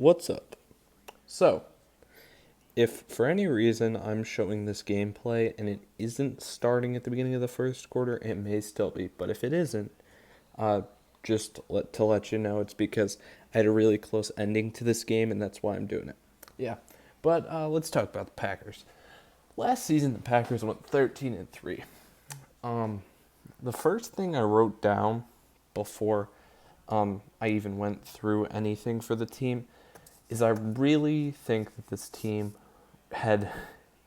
What's up? So, if for any reason I'm showing this gameplay and it isn't starting at the beginning of the first quarter, it may still be. But if it isn't, uh, to let you know, it's because I had a really close ending to this game, and that's why I'm doing it. Yeah, but let's talk about the Packers. Last season, the Packers went 13-3. Um, the first thing I wrote down before I even went through anything for the team is I really think that this team had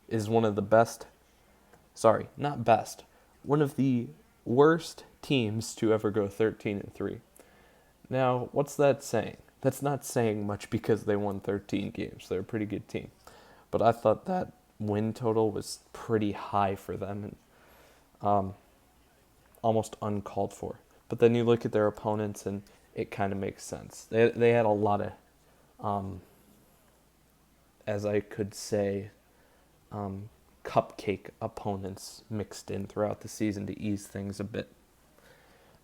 is one of the best, sorry, not best, one of the worst teams to ever go 13-3. Now, what's that saying? That's not saying much because they won 13 games. They're a pretty good team. But I thought that win total was pretty high for them and um, almost uncalled for. But then you look at their opponents and it kind of makes sense. They had a lot of, um, as I could say, um, cupcake opponents mixed in throughout the season to ease things a bit.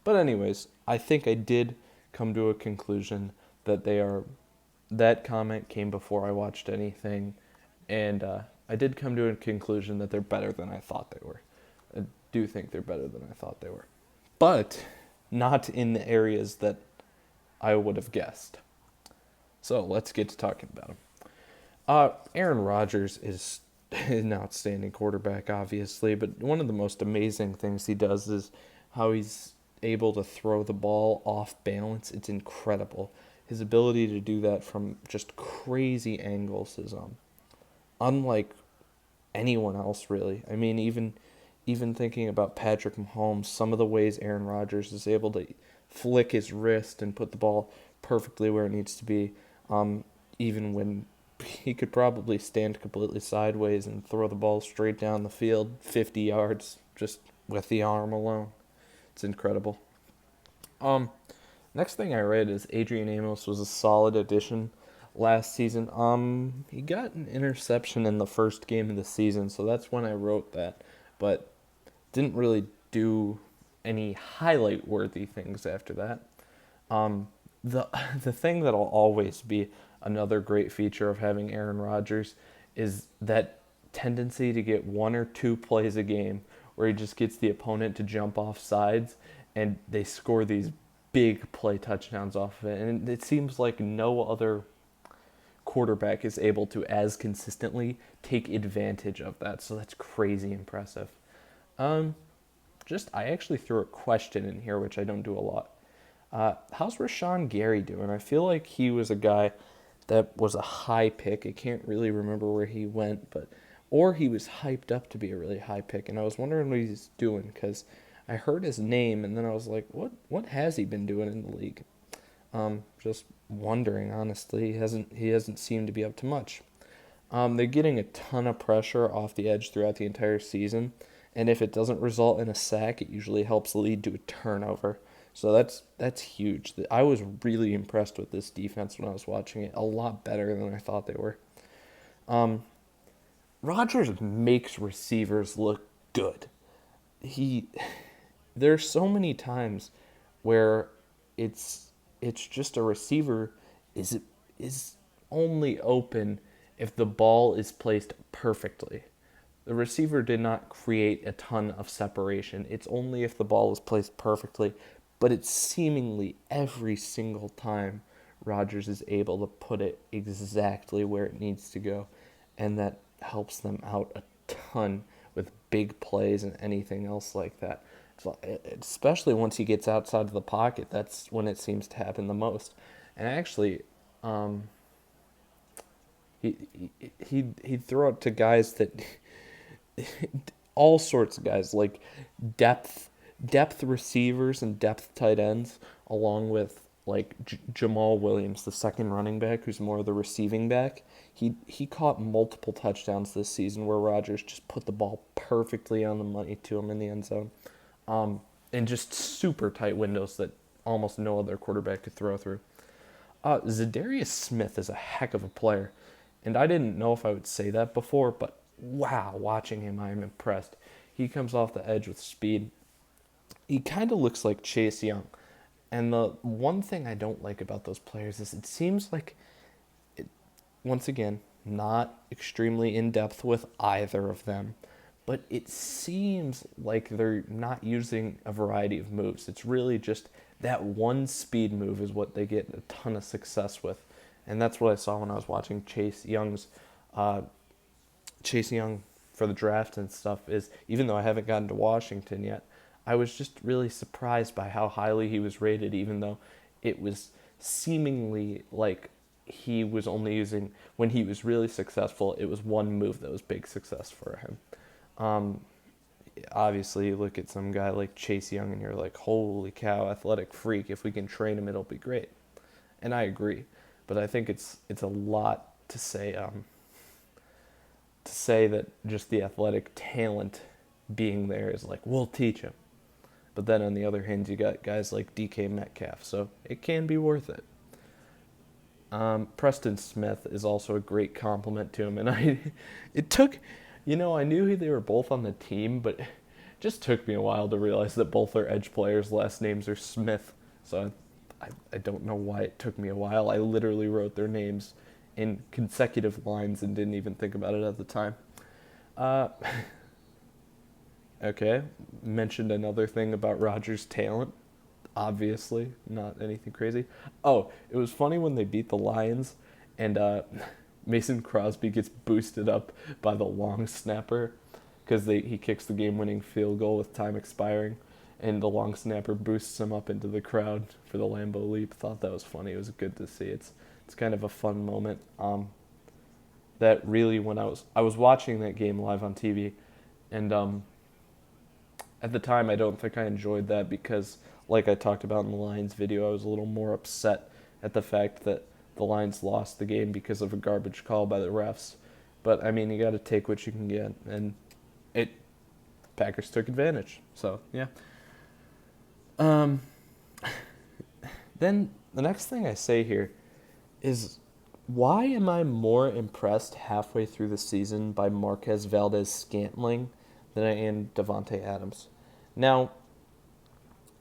But anyways, I think I did come to a conclusion that they are. That comment came before I watched anything, and I did come to a conclusion that they're better than I thought they were. I do think they're better than I thought they were, but not in the areas that I would have guessed. So let's get to talking about them. Aaron Rodgers is an outstanding quarterback, obviously, but one of the most amazing things he does is how he's able to throw the ball off balance. It's incredible. His ability to do that from just crazy angles is unlike anyone else, really. I mean, even thinking about Patrick Mahomes, some of the ways Aaron Rodgers is able to flick his wrist and put the ball perfectly where it needs to be, even when he could probably stand completely sideways and throw the ball straight down the field 50 yards just with the arm alone. It's incredible. Um, Next thing I read is Adrian Amos was a solid addition last season. He got an interception in the first game of the season, so that's when I wrote that, but didn't really do any highlight worthy things after that. Um, the the thing that'll always be another great feature of having Aaron Rodgers is that tendency to get one or two plays a game where he just gets the opponent to jump off sides and they score these big play touchdowns off of it. And it seems like no other quarterback is able to as consistently take advantage of that. So that's crazy impressive. Um, I actually threw a question in here, which I don't do a lot. How's Rashawn Gary doing? I feel like he was a guy that was a high pick. I can't really remember where he went, but or he was hyped up to be a really high pick, and I was wondering what he's doing because I heard his name, and then I was like, what has he been doing in the league? Just wondering, honestly. He hasn't seemed to be up to much. They're getting a ton of pressure off the edge throughout the entire season, and if it doesn't result in a sack, it usually helps lead to a turnover. So that's huge. I was really impressed with this defense when I was watching it. A lot better than I thought they were. Um, Rodgers makes receivers look good. He There's so many times where it's it's just a receiver is only open if the ball is placed perfectly. The receiver did not create a ton of separation. It's only if the ball is placed perfectly, but it's seemingly every single time Rodgers is able to put it exactly where it needs to go, and that helps them out a ton with big plays and anything else like that. So, especially once he gets outside of the pocket, that's when it seems to happen the most. And actually, um, he'd throw it to guys that all sorts of guys like depth depth receivers and depth tight ends, along with like Jamal Williams, the second running back, who's more of the receiving back. He caught multiple touchdowns this season where Rodgers just put the ball perfectly on the money to him in the end zone, in just super tight windows that almost no other quarterback could throw through. Zadarius Smith is a heck of a player, and I didn't know if I would say that before, but wow, watching him, I'm impressed. He comes off the edge with speed. He kind of looks like Chase Young. And the one thing I don't like about those players is it seems like once again, not extremely in depth with either of them, but it seems like they're not using a variety of moves. It's really just that one speed move is what they get a ton of success with, and that's what I saw when I was watching uh, Chase Young for the draft and stuff. Is even though I haven't gotten to Washington yet, I was just really surprised by how highly he was rated, even though it was seemingly like he was only using, when he was really successful, it was one move that was big success for him. Um, Obviously, you look at some guy like Chase Young and you're like, holy cow, athletic freak. If we can train him, it'll be great. And I agree, but I think it's a lot to say that just the athletic talent being there is like, we'll teach him. But then on the other hand, you got guys like DK Metcalf, so it can be worth it. Preston Smith is also a great compliment to him, and it took, I knew they were both on the team, but it just took me a while to realize that both their edge players' last names are Smith. So I don't know why it took me a while. I literally wrote their names in consecutive lines and didn't even think about it at the time. Uh, okay, mentioned another thing about Rodgers' talent. Obviously, not anything crazy. Oh, it was funny when they beat the Lions and Mason Crosby gets boosted up by the long snapper because he kicks the game-winning field goal with time expiring, and the long snapper boosts him up into the crowd for the Lambeau Leap. Thought that was funny. It was good to see. It's kind of a fun moment. That really, when I was watching that game live on TV, and at the time I don't think I enjoyed that because, like I talked about in the Lions video, I was a little more upset at the fact that the Lions lost the game because of a garbage call by the refs. But I mean, you got to take what you can get, and it Packers took advantage. So yeah. Um, then the next thing I say here is, why am I more impressed halfway through the season by Marquez Valdez-Scantling than I am Devontae Adams? Now,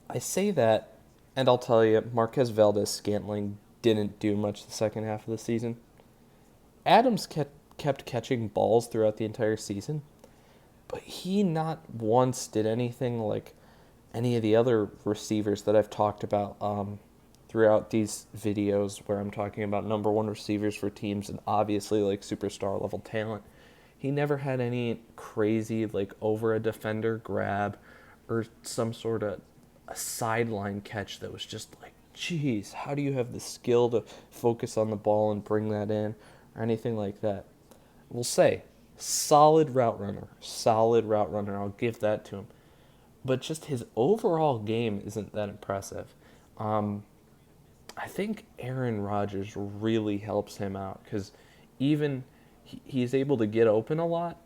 I say that, and I'll tell you, Marquez Valdez-Scantling didn't do much the second half of the season. Adams kept catching balls throughout the entire season, but he not once did anything like any of the other receivers that I've talked about throughout these videos where I'm talking about number one receivers for teams and obviously like superstar level talent. He never had any crazy like over a defender grab or some sort of a sideline catch that was just like, geez, how do you have the skill to focus on the ball and bring that in or anything like that? We'll say solid route runner. I'll give that to him. But just his overall game isn't that impressive. I think Aaron Rodgers really helps him out because even he's able to get open a lot,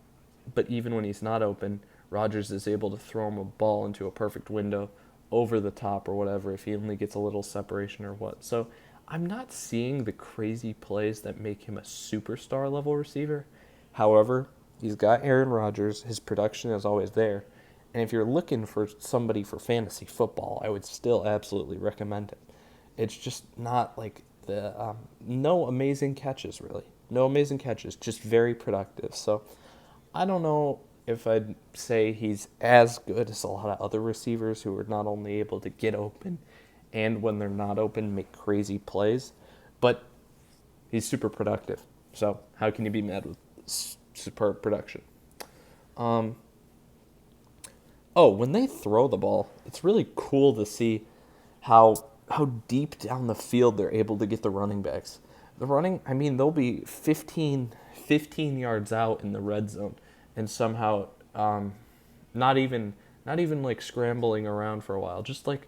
but even when he's not open, Rodgers is able to throw him a ball into a perfect window over the top or whatever if he only gets a little separation or what. So I'm not seeing the crazy plays that make him a superstar level receiver. However, he's got Aaron Rodgers. His production is always there. And if you're looking for somebody for fantasy football, I would still absolutely recommend it. It's just not like no amazing catches, really. No amazing catches, just very productive. So I don't know if I'd say he's as good as a lot of other receivers who are not only able to get open and when they're not open make crazy plays, but he's super productive. So how can you be mad with superb production? When they throw the ball, it's really cool to see how deep down the field they're able to get the running backs. They'll be 15 yards out in the red zone and somehow not even like scrambling around for a while, just like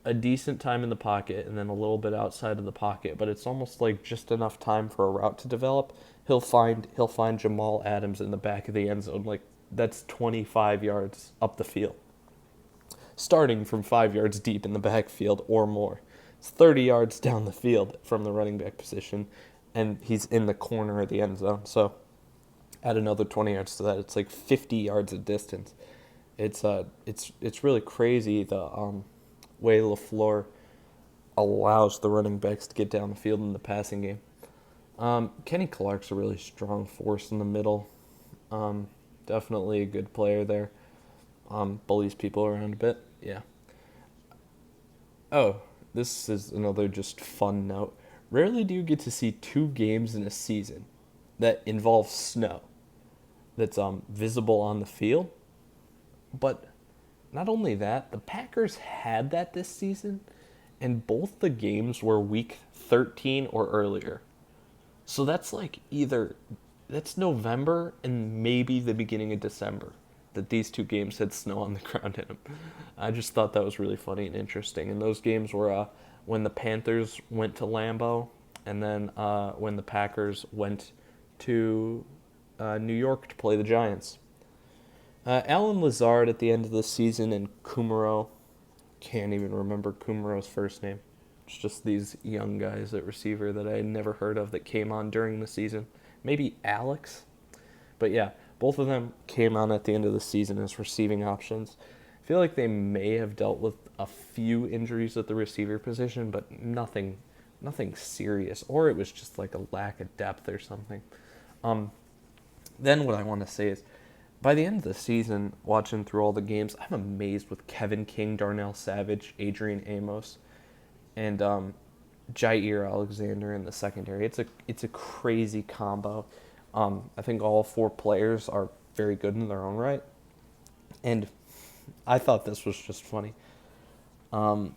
a decent time in the pocket and then a little bit outside of the pocket, but it's almost like just enough time for a route to develop. He'll find Jamal Adams in the back of the end zone, like that's 25 yards up the field, starting from 5 yards deep in the backfield or more. It's 30 yards down the field from the running back position, and he's in the corner of the end zone. So add another 20 yards to that, it's like 50 yards of distance. It's really crazy the way LaFleur allows the running backs to get down the field in the passing game. Kenny Clark's a really strong force in the middle. Um, Definitely a good player there. Bullies people around a bit. Yeah. Oh, this is another just fun note. Rarely do you get to see two games in a season that involve snow that's visible on the field. But not only that, the Packers had that this season, and both the games were week 13 or earlier. So that's like either that's November and maybe the beginning of December that these two games had snow on the ground in them. I just thought that was really funny and interesting. And those games were when the Panthers went to Lambeau, and then when the Packers went to New York to play the Giants. Alan Lazard at the end of the season and Kumaro. Can't even remember Kumaro's first name. It's just these young guys at receiver that I had never heard of that came on during the season. Maybe Alex. But yeah, both of them came on at the end of the season as receiving options. I feel like they may have dealt with a few injuries at the receiver position, but nothing serious. Or it was just like a lack of depth or something. Then what I want to say is, by the end of the season, watching through all the games, I'm amazed with Kevin King, Darnell Savage, Adrian Amos, and Jair Alexander in the secondary. It's a crazy combo. I think all four players are very good in their own right, and I thought this was just funny. Oh,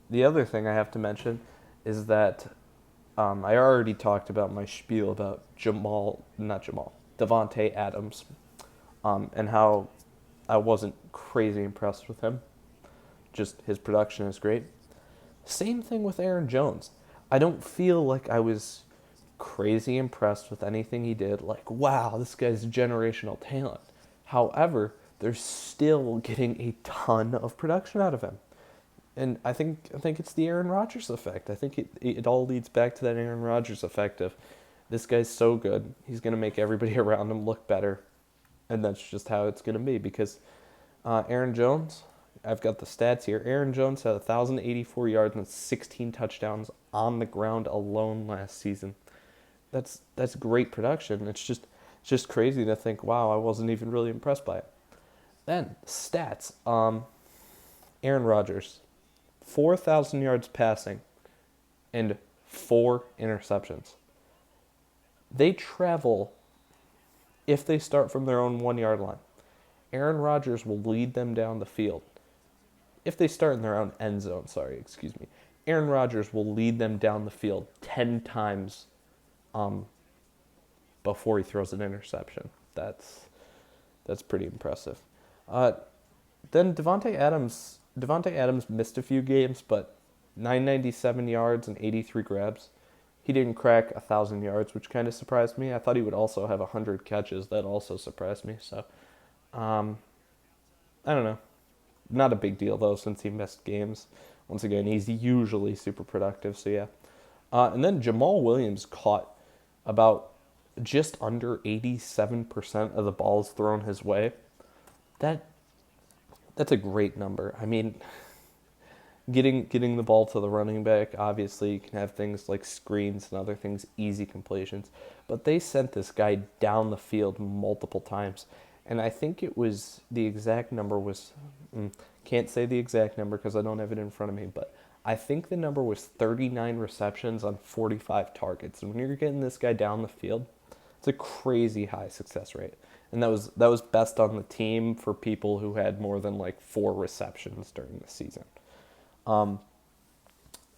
the other thing I have to mention is that I already talked about my spiel about Devontae Adams, and how I wasn't crazy impressed with him. Just his production is great. Same thing with Aaron Jones. I don't feel like I was crazy impressed with anything he did. Like, wow, this guy's generational talent. However, they're still getting a ton of production out of him. And I think it's the Aaron Rodgers effect. I think it all leads back to that Aaron Rodgers effect of this guy's so good, he's going to make everybody around him look better. And that's just how it's going to be because Aaron Jones, I've got the stats here. Aaron Jones had 1,084 yards and 16 touchdowns on the ground alone last season. That's great production. It's just crazy to think, wow, I wasn't even really impressed by it. Then stats. Aaron Rodgers, 4,000 yards passing and 4 interceptions. They travel if they start from their own 1 yard line. Aaron Rodgers will lead them down the field. If they start in their own end zone, Aaron Rodgers will lead them down the field 10 times before he throws an interception. That's pretty impressive. Then Devontae Adams missed a few games, but 997 yards and 83 grabs. He didn't crack 1,000 yards, which kind of surprised me. I thought he would also have 100 catches. That also surprised me. So, I don't know. Not a big deal, though, since he missed games. Once again, he's usually super productive, so yeah. And then Jamal Williams caught about just under 87% of the balls thrown his way. That's a great number. I mean, getting the ball to the running back, obviously you can have things like screens and other things, easy completions. But they sent this guy down the field multiple times. And I think it was, the exact number was, can't say the exact number because I don't have it in front of me, but I think the number was 39 receptions on 45 targets. And when you're getting this guy down the field, it's a crazy high success rate. And that was best on the team for people who had more than like 4 receptions during the season.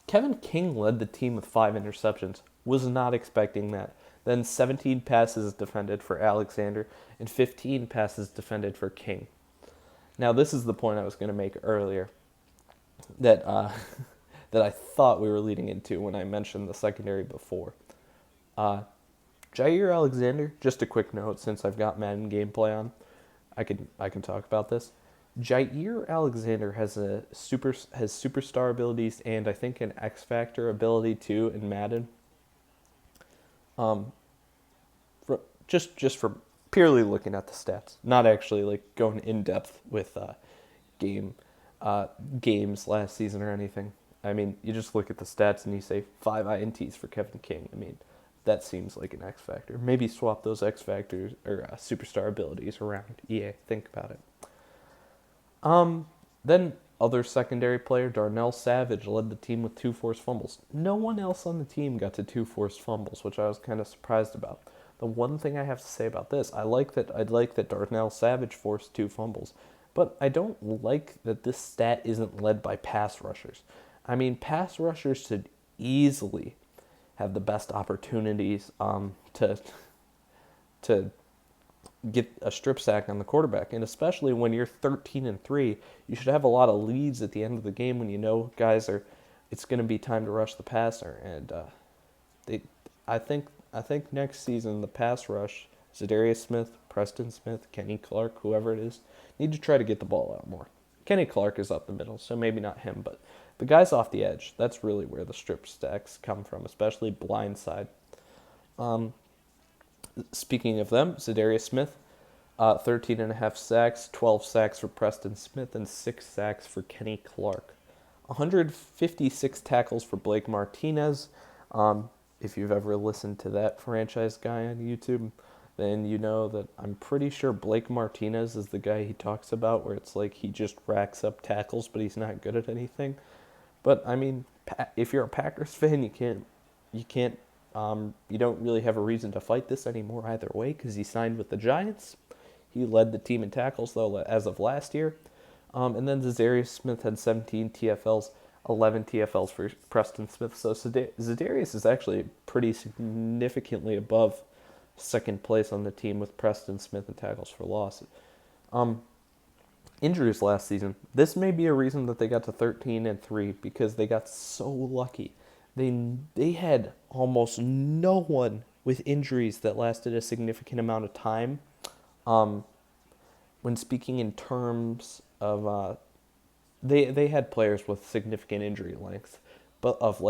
Kevin King led the team with 5 interceptions. Was not expecting that. Then 17 passes defended for Alexander and 15 passes defended for King. Now this is the point I was going to make earlier that that I thought we were leading into when I mentioned the secondary before. Jair Alexander, just a quick note since I've got Madden gameplay on, I can talk about this. Jair Alexander has superstar abilities and I think an X Factor ability too in Madden. Just for purely looking at the stats, not actually like going in depth with games last season or anything. I mean, you just look at the stats and you say 5 INTs for Kevin King. I mean, that seems like an X factor. Maybe swap those X factors or superstar abilities around. EA, think about it. Then other secondary player Darnell Savage led the team with 2 forced fumbles. No one else on the team got to 2 forced fumbles, which I was kind of surprised about. The one thing I have to say about this, I like that Darnell Savage forced 2 fumbles, but I don't like that this stat isn't led by pass rushers. I mean, pass rushers should easily have the best opportunities to get a strip sack on the quarterback, and especially when you're 13-3, you should have a lot of leads at the end of the game when you know it's going to be time to rush the passer. And they, I think next season the pass rush, Zadarius Smith, Preston Smith, Kenny Clark, whoever it is, need to try to get the ball out more. Kenny Clark is up the middle, so maybe not him, but the guys off the edge, that's really where the strip sacks come from, especially blindside. Speaking of them, Zadarius Smith, 13.5 sacks, 12 sacks for Preston Smith, and 6 sacks for Kenny Clark. 156 tackles for Blake Martinez. If you've ever listened to that franchise guy on YouTube, then you know that I'm pretty sure Blake Martinez is the guy he talks about, where it's like he just racks up tackles, but he's not good at anything. But I mean, if you're a Packers fan, you don't really have a reason to fight this anymore either way, because he signed with the Giants. He led the team in tackles, though, as of last year. And then Zadarius Smith had 17 TFLs, 11 TFLs for Preston Smith. So Zadarius is actually pretty significantly above second place on the team with Preston Smith in tackles for loss. Injuries last season. This may be a reason that they got to 13-3, because they got so lucky. They had almost no one with injuries that lasted a significant amount of time. When speaking in terms of, they had players with significant injury length, but of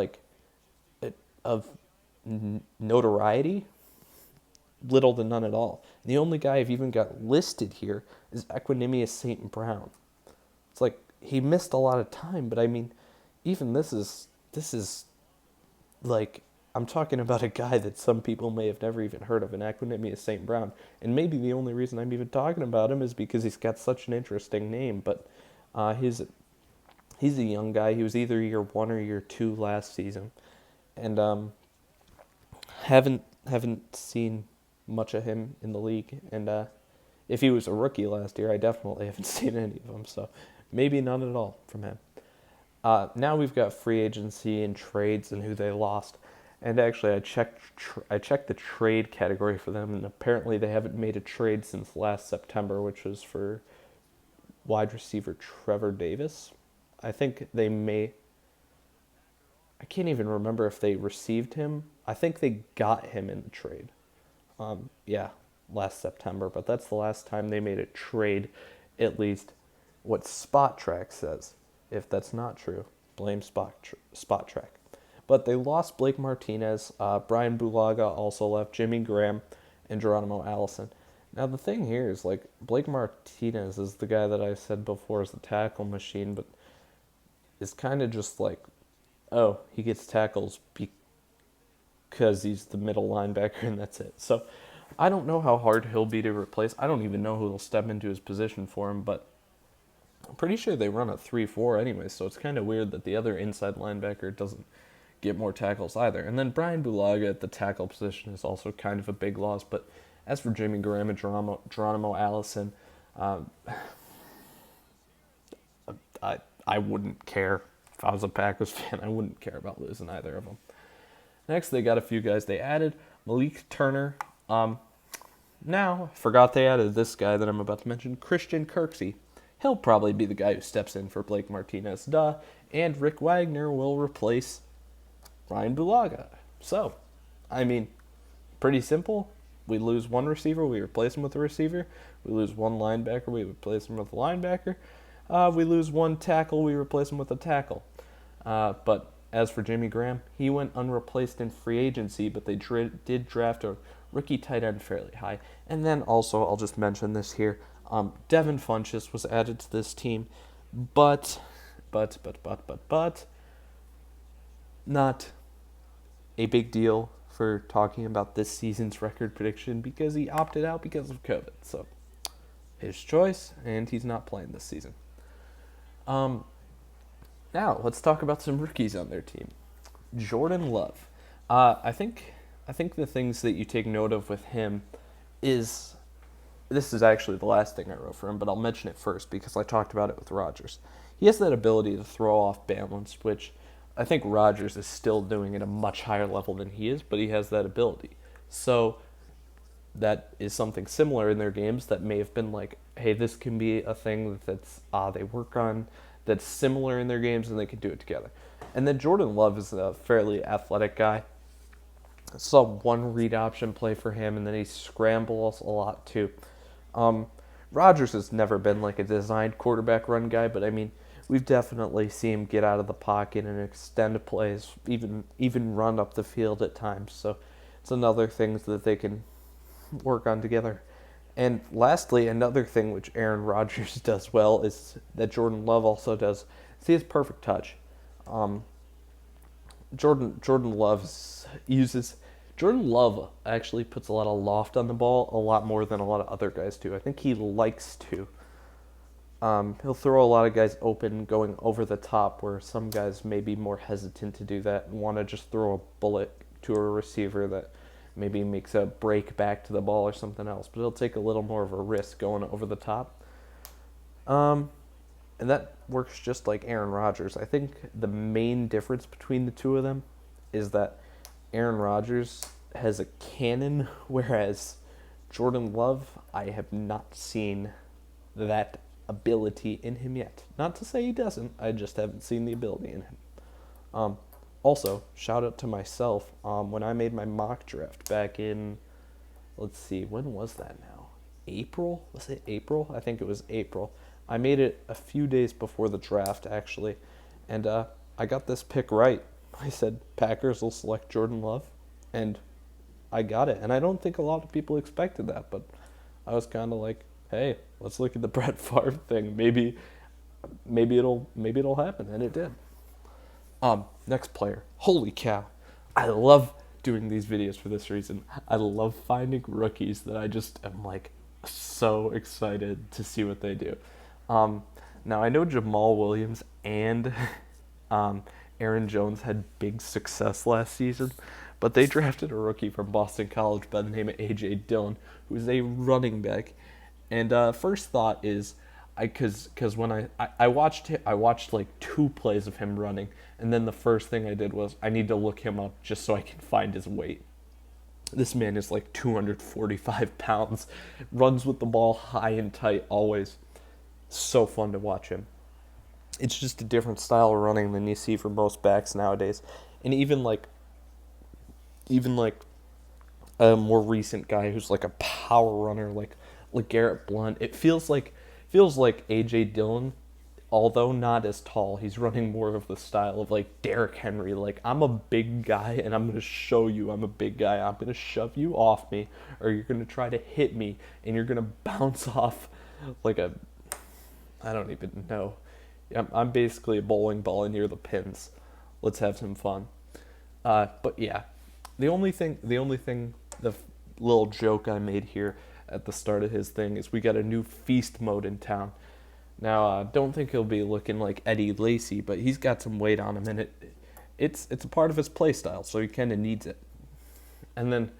notoriety, little to none at all. The only guy I've even got listed here is Equanimous St. Brown. It's like he missed a lot of time, but I mean, even this is like, I'm talking about a guy that some people may have never even heard of, an Equanimous St. Brown. And maybe the only reason I'm even talking about him is because he's got such an interesting name. But he's a young guy. He was either year 1 or year 2 last season. And haven't seen much of him in the league. And if he was a rookie last year, I definitely haven't seen any of them. So maybe none at all from him. Now we've got free agency and trades and who they lost. And actually, I checked the trade category for them, and apparently they haven't made a trade since last September, which was for wide receiver Trevor Davis. I think they may. I can't even remember if they received him. I think they got him in the trade. Last September, but that's the last time they made a trade, at least what Spot Track says. If that's not true, blame Spot Track. But they lost Blake Martinez, Brian Bulaga also left, Jimmy Graham, and Geronimo Allison. Now the thing here is, like, Blake Martinez is the guy that I said before is the tackle machine, but it's kind of just like, oh, he gets tackles because he's the middle linebacker and that's it. So I don't know how hard he'll be to replace. I don't even know who will step into his position for him, but I'm pretty sure they run a 3-4 anyway, so it's kind of weird that the other inside linebacker doesn't get more tackles either. And then Brian Bulaga at the tackle position is also kind of a big loss, but as for Jimmy Graham and Geronimo Allison, I wouldn't care. If I was a Packers fan, I wouldn't care about losing either of them. Next, they got a few guys they added. Malik Turner. Now, forgot they added this guy that I'm about to mention, Christian Kirksey. He'll probably be the guy who steps in for Blake Martinez. And Rick Wagner will replace Ryan Bulaga. So, I mean, pretty simple. We lose one receiver, we replace him with a receiver. We lose one linebacker, we replace him with a linebacker. We lose one tackle, we replace him with a tackle. But as for Jimmy Graham, he went unreplaced in free agency, but they did draft a rookie tight end fairly high. And then also, I'll just mention this here, Devin Funchess was added to this team, but Not a big deal for talking about this season's record prediction because he opted out because of COVID. So his choice, and he's not playing this season. Um, Now let's talk about some rookies on their team. Jordan Love. I think the things that you take note of with him is this is actually the last thing I wrote for him, but I'll mention it first because I talked about it with Rodgers. He has that ability to throw off balance, which I think Rodgers is still doing at a much higher level than he is, but he has that ability. So that is something similar in their games that may have been like, hey, this can be a thing that's they work on that's similar in their games and they can do it together. And then Jordan Love is a fairly athletic guy. I saw one read option play for him, and then he scrambles a lot too. Um, Rodgers has never been like a designed quarterback run guy, but I mean, we've definitely seen him get out of the pocket and extend plays, even run up the field at times. So it's another thing that they can work on together. And lastly, another thing which Aaron Rodgers does well is that Jordan Love also does. See his perfect touch. Um, Jordan Love actually puts a lot of loft on the ball, a lot more than a lot of other guys do. I think he likes to. He'll throw a lot of guys open going over the top, where some guys may be more hesitant to do that and want to just throw a bullet to a receiver that maybe makes a break back to the ball or something else. But he'll take a little more of a risk going over the top. And that works just like Aaron Rodgers. I think the main difference between the two of them is that Aaron Rodgers has a cannon, whereas Jordan Love, I have not seen that ability in him yet. Not to say he doesn't, I just haven't seen the ability in him. Also, shout out to myself. When I made my mock draft back in, let's see, when was that now? April? Was it April? I think it was April. I made it a few days before the draft, actually, and I got this pick right. I said Packers will select Jordan Love, and I got it. And I don't think a lot of people expected that, but I was kind of like, hey, let's look at the Brett Favre thing. Maybe it'll happen, and it did. Next player. Holy cow. I love doing these videos for this reason. I love finding rookies that I just am like so excited to see what they do. Now I know Jamal Williams and Aaron Jones had big success last season, but they drafted a rookie from Boston College by the name of A.J. Dillon, who's a running back. And first thought is, because when I watched like 2 plays of him running, and then the first thing I did was I need to look him up just so I can find his weight. This man is like 245 pounds, runs with the ball high and tight always. So fun to watch him. It's just a different style of running than you see from most backs nowadays. And even like a more recent guy who's like a power runner like LeGarrette Blount, it feels like AJ Dillon, although not as tall, he's running more of the style of like Derrick Henry. Like, I'm a big guy and I'm going to show you I'm a big guy. I'm going to shove you off me, or you're going to try to hit me and you're going to bounce off like I don't even know. I'm basically a bowling ball near the pins. Let's have some fun. But yeah, the only thing, the little joke I made here at the start of his thing is we got a new feast mode in town. Now, don't think he'll be looking like Eddie Lacy, but he's got some weight on him, and it's a part of his play style, so he kind of needs it. And then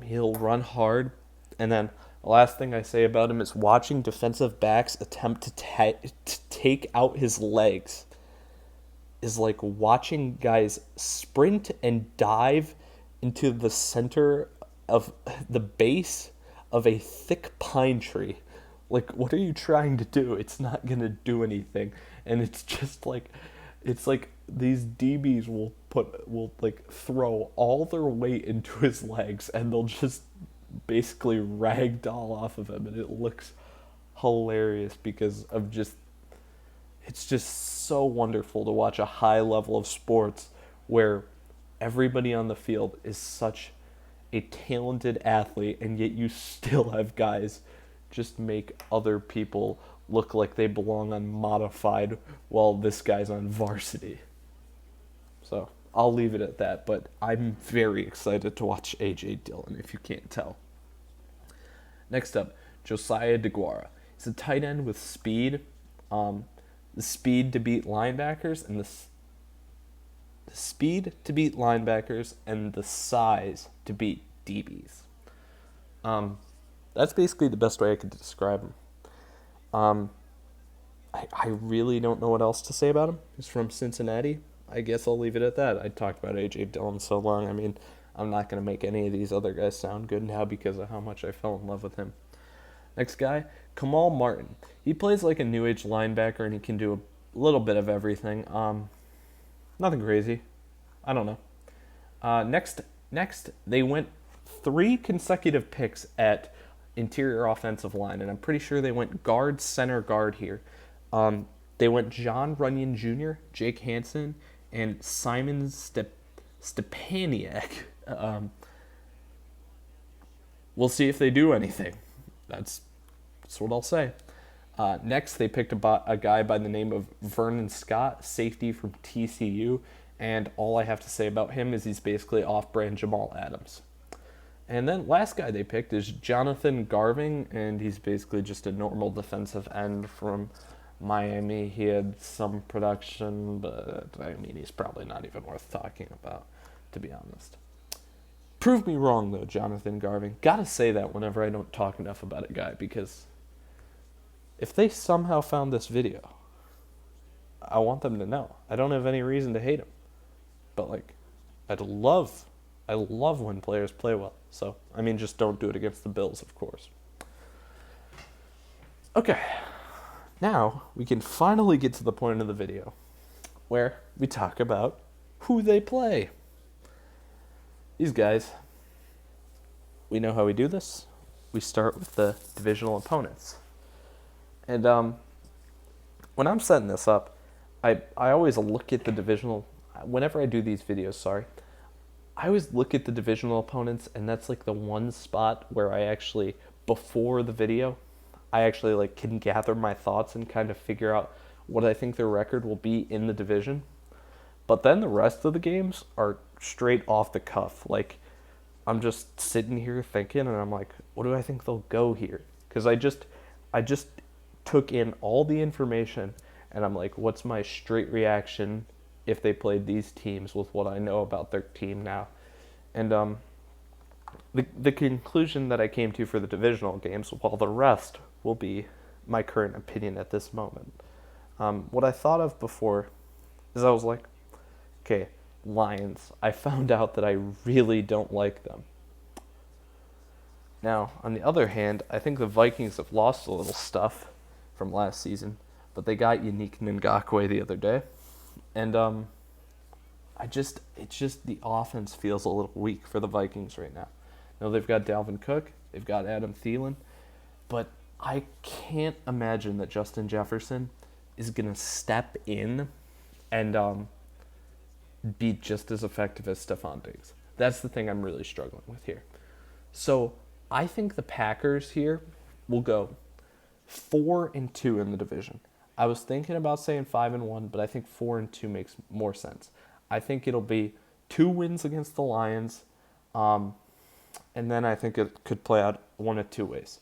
he'll run hard, and then the last thing I say about him is watching defensive backs attempt to take out his legs is like watching guys sprint and dive into the center of the base of a thick pine tree. Like, what are you trying to do? It's not going to do anything. And it's just like, it's like these DBs will like throw all their weight into his legs, and they'll just basically ragdoll off of him, and it looks hilarious because of just, it's just so wonderful to watch a high level of sports where everybody on the field is such a talented athlete, and yet you still have guys just make other people look like they belong on modified while this guy's on varsity. So I'll leave it at that. But I'm very excited to watch A.J. Dillon, if you can't tell. Next up, Josiah DeGuara. He's a tight end with speed, the speed to beat linebackers, and the speed to beat linebackers, and the size to beat DBs. That's basically the best way I could describe him. I really don't know what else to say about him. He's from Cincinnati. I guess I'll leave it at that. I talked about A.J. Dillon so long. I mean, I'm not going to make any of these other guys sound good now because of how much I fell in love with him. Next guy, Kamal Martin. He plays like a new age linebacker and he can do a little bit of everything. Nothing crazy. I don't know. Next, they went 3 consecutive picks at interior offensive line, and I'm pretty sure they went guard, center, guard here. They went John Runyon Jr., Jake Hansen, and Simon Stepaniak. We'll see if they do anything. That's what I'll say. Next, they picked a guy by the name of Vernon Scott, safety from TCU, and all I have to say about him is he's basically off-brand Jamal Adams. And then last guy they picked is Jonathan Garvin, and he's basically just a normal defensive end from Miami. He had some production, but I mean, he's probably not even worth talking about, to be honest. Prove me wrong, though, Jonathan Garvin. Gotta say that whenever I don't talk enough about a guy, because if they somehow found this video, I want them to know. I don't have any reason to hate him. But, like, I love when players play well. So, I mean, just don't do it against the Bills, of course. Okay. Now, we can finally get to the point of the video where we talk about who they play. These guys, we know how we do this. We start with the divisional opponents. And when I'm setting this up, I always look at the divisional, whenever I do these videos, I always look at the divisional opponents, and that's like the one spot where I actually, before the video, I actually like can gather my thoughts and kind of figure out what I think their record will be in the division. But then the rest of the games are straight off the cuff. Like, I'm just sitting here thinking, and I'm like, what do I think they'll go here? Because I just took in all the information, and I'm like, what's my straight reaction if they played these teams with what I know about their team now? And the conclusion that I came to for the divisional games, while the rest will be my current opinion at this moment. What I thought of before is I was like, okay, Lions. I found out that I really don't like them. Now, on the other hand, I think the Vikings have lost a little stuff from last season, but they got Yannick Ngakoue the other day. And it's just the offense feels a little weak for the Vikings right now. Now they've got Dalvin Cook, they've got Adam Thielen, but I can't imagine that Justin Jefferson is going to step in and be just as effective as Stephon Diggs. That's the thing I'm really struggling with here. So I think the Packers here will go 4-2 in the division. I was thinking about saying 5-1, but I think 4-2 makes more sense. I think it'll be 2 wins against the Lions, and then I think it could play out one of 2 ways.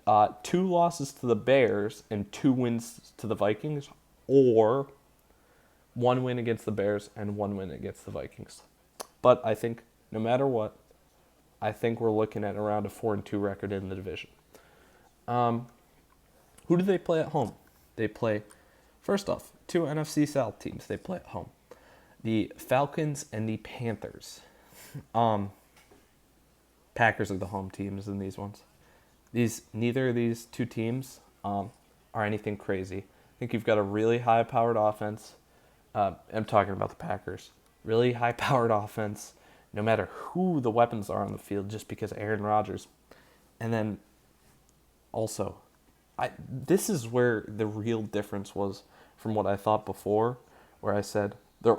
2 losses to the Bears and 2 wins to the Vikings, or 1 win against the Bears and 1 win against the Vikings. But I think no matter what, I think we're looking at around a 4-2 record in the division. Who do they play at home? They play, first off, 2 NFC South teams they play at home. The Falcons and the Panthers. Packers are the home teams in these ones. Neither of these 2 teams are anything crazy. I think you've got a really high-powered offense. I'm talking about the Packers. Really high-powered offense, no matter who the weapons are on the field, just because of Aaron Rodgers. And then also, this is where the real difference was from what I thought before, where I said they're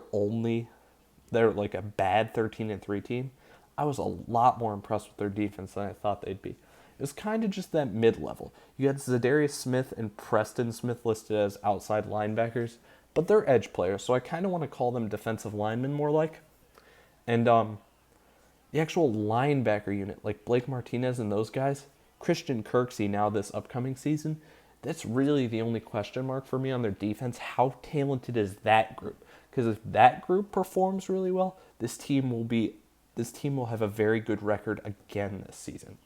like a bad 13-3 team. I was a lot more impressed with their defense than I thought they'd be. It was kind of just that mid-level. You had Zadarius Smith and Preston Smith listed as outside linebackers, but they're edge players, so I kind of want to call them defensive linemen more like. And the actual linebacker unit, like Blake Martinez and those guys, Christian Kirksey now this upcoming season, that's really the only question mark for me on their defense. How talented is that group? Because if that group performs really well, this team will have a very good record again this season.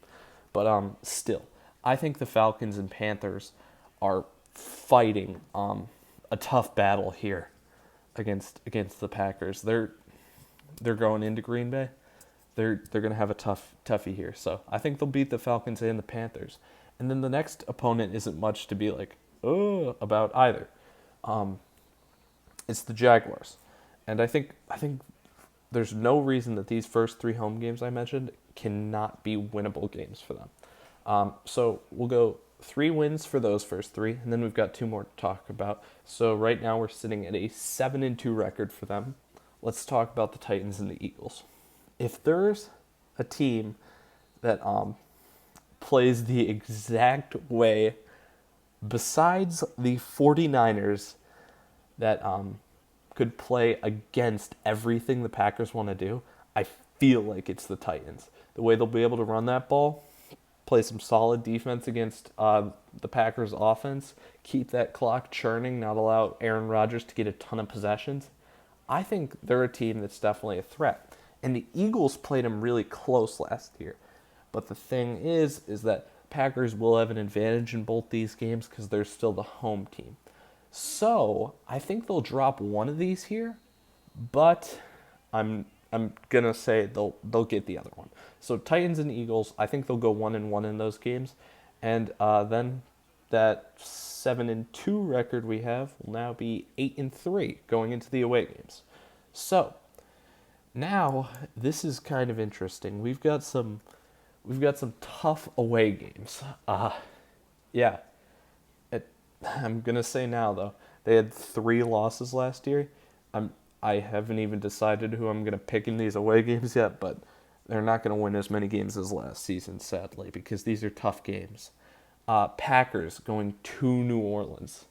But still, I think the Falcons and Panthers are fighting a tough battle here against the Packers. They're going into Green Bay. They're going to have a toughie here. So I think they'll beat the Falcons and the Panthers. And then the next opponent isn't much to be like, oh, about either. It's the Jaguars. And I think there's no reason that these first 3 home games I mentioned cannot be winnable games for them. So we'll go 3 wins for those first 3, and then we've got 2 more to talk about. So right now we're sitting at a 7-2 record for them. Let's talk about the Titans and the Eagles. If there's a team that plays the exact way besides the 49ers that could play against everything the Packers want to do, I feel like it's the Titans. The way they'll be able to run that ball, play some solid defense against the Packers' offense, keep that clock churning, not allow Aaron Rodgers to get a ton of possessions. I think they're a team that's definitely a threat. And the Eagles played them really close last year. But the thing is that Packers will have an advantage in both these games because they're still the home team. So I think they'll drop one of these here, but I'm gonna say they'll get the other one. So Titans and Eagles, I think they'll go 1-1 in those games, and then that 7-2 record we have will now be 8-3 going into the away games. So now this is kind of interesting. We've got some tough away games. Yeah. I'm gonna say now though, they had 3 losses last year. I haven't even decided who I'm gonna pick in these away games yet, but they're not gonna win as many games as last season, sadly, because these are tough games. Packers going to New Orleans.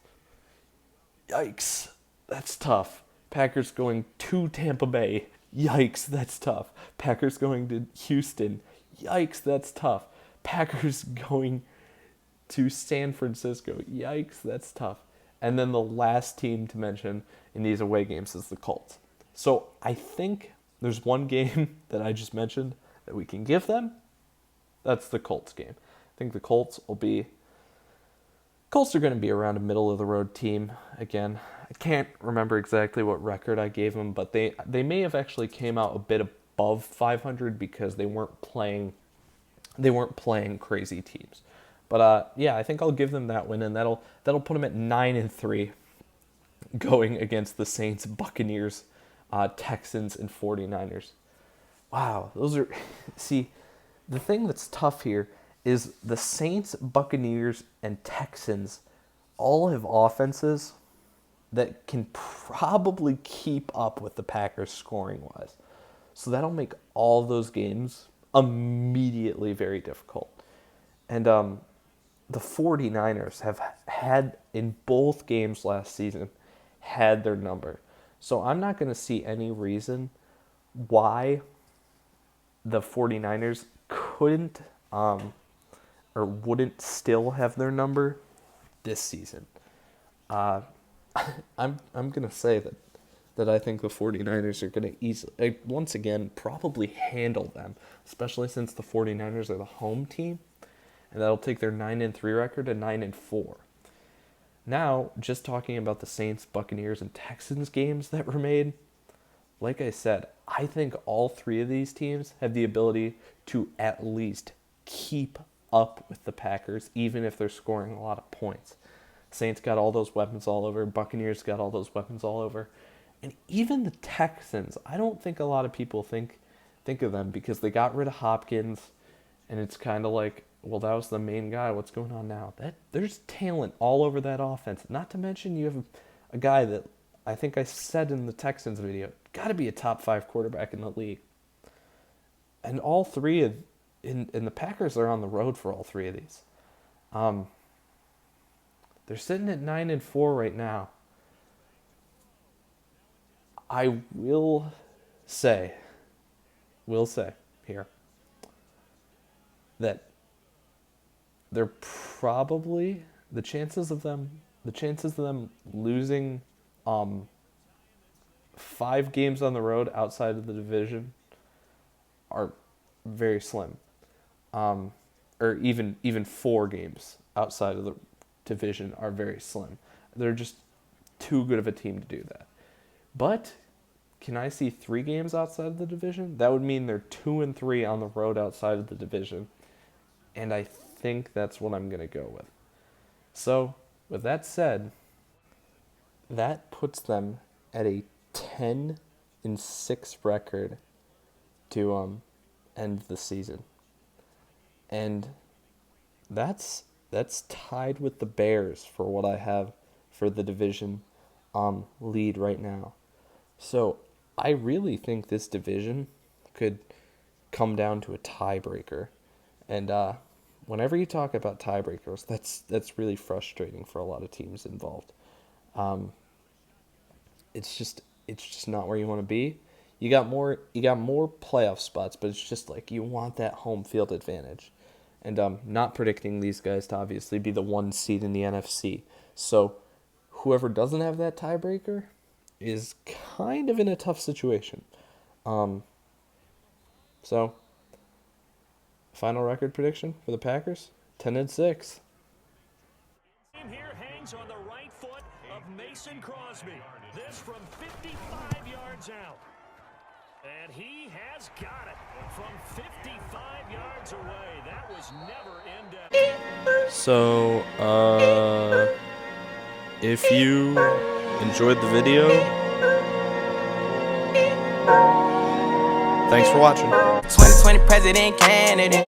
Yikes, that's tough. Packers going to Tampa Bay. Yikes, that's tough. Packers going to Houston. Yikes, that's tough. Packers going to San Francisco. Yikes, that's tough. And then the last team to mention in these away games is the Colts. So I think there's one game that I just mentioned that we can give them. That's the Colts game. I think the Colts are going to be around a middle-of-the-road team again. I can't remember exactly what record I gave them, but they may have actually came out a bit above 500 because they weren't playing crazy teams. But yeah, I think I'll give them that win, and that'll put them at 9-3, going against the Saints, Buccaneers, Texans, and 49ers. Wow, those are see, the thing that's tough here is the Saints, Buccaneers, and Texans all have offenses that can probably keep up with the Packers scoring-wise. So that'll make all those games immediately very difficult. And the 49ers have had, in both games last season, had their number. So I'm not going to see any reason why the 49ers couldn't or wouldn't still have their number this season. I'm going to say that I think the 49ers are going to easily, once again, probably handle them, especially since the 49ers are the home team. And that'll take their 9-3 record to 9-4. Now, just talking about the Saints, Buccaneers, and Texans games that were made, like I said, I think all 3 of these teams have the ability to at least keep up with the Packers, even if they're scoring a lot of points. Saints got all those weapons all over. Buccaneers got all those weapons all over. And even the Texans, I don't think a lot of people think of them because they got rid of Hopkins, and it's kind of like, well, that was the main guy. What's going on now? There's talent all over that offense. Not to mention you have a guy that I think I said in the Texans video, got to be a top 5 quarterback in the league. And all 3 and the Packers are on the road for all 3 of these. They're sitting at 9-4 right now. I say, will say here that they're probably the chances of them losing 5 games on the road outside of the division are very slim. Or even 4 games outside of the division are very slim. They're just too good of a team to do that. But can I see 3 games outside of the division? That would mean they're 2-3 on the road outside of the division, and I think that's what I'm gonna go with. So, with that said, that puts them at a 10-6 record to end the season, and that's tied with the Bears for what I have for the division lead right now. So I really think this division could come down to a tiebreaker, and whenever you talk about tiebreakers, that's really frustrating for a lot of teams involved. Um, it's just not where you want to be. You got more playoff spots, but it's just like you want that home field advantage. And not predicting these guys to obviously be the 1 seed in the NFC. So whoever doesn't have that tiebreaker is kind of in a tough situation. Um, so final record prediction for the Packers: 10-6. Here hangs on the right foot of Mason Crosby. This from 55 yards out. And he has got it from 55 yards away. That was never in doubt. So, if you enjoyed the video, thanks for watching. 2020 president candidate.